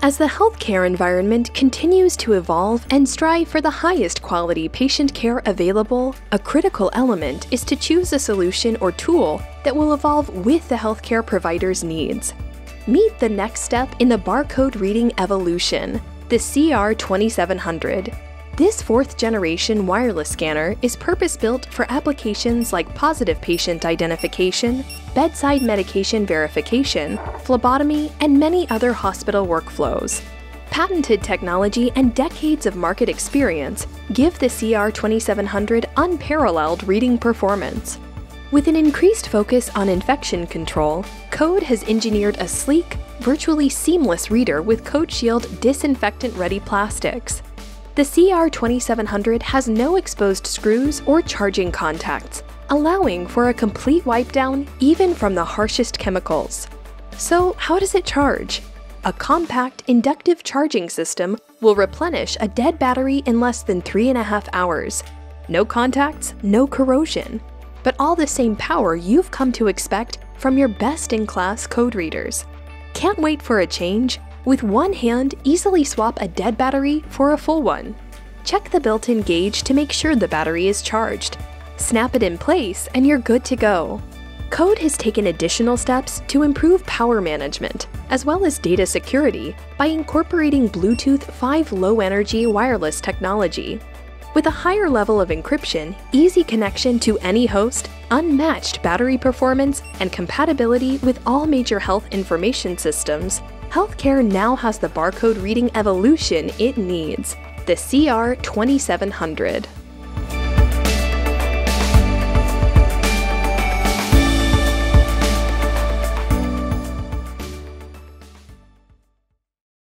As the healthcare environment continues to evolve and strive for the highest quality patient care available, a critical element is to choose a solution or tool that will evolve with the healthcare provider's needs. Meet the next step in the barcode reading evolution, the CR2700. This fourth-generation wireless scanner is purpose-built for applications like positive patient identification, bedside medication verification, phlebotomy, and many other hospital workflows. Patented technology and decades of market experience give the CR2700 unparalleled reading performance. With an increased focus on infection control, Code has engineered a sleek, virtually seamless reader with CodeShield disinfectant-ready plastics. The CR2700 has no exposed screws or charging contacts, allowing for a complete wipe down even from the harshest chemicals. So how does it charge? A compact inductive charging system will replenish a dead battery in less than 3.5 hours. No contacts, no corrosion, but all the same power you've come to expect from your best-in-class code readers. Can't wait for a change? With one hand, easily swap a dead battery for a full one. Check the built-in gauge to make sure the battery is charged. Snap it in place and you're good to go. Code has taken additional steps to improve power management, as well as data security, by incorporating Bluetooth 5 low-energy wireless technology. With a higher level of encryption, easy connection to any host, unmatched battery performance, and compatibility with all major health information systems, healthcare now has the barcode reading evolution it needs, the CR2700.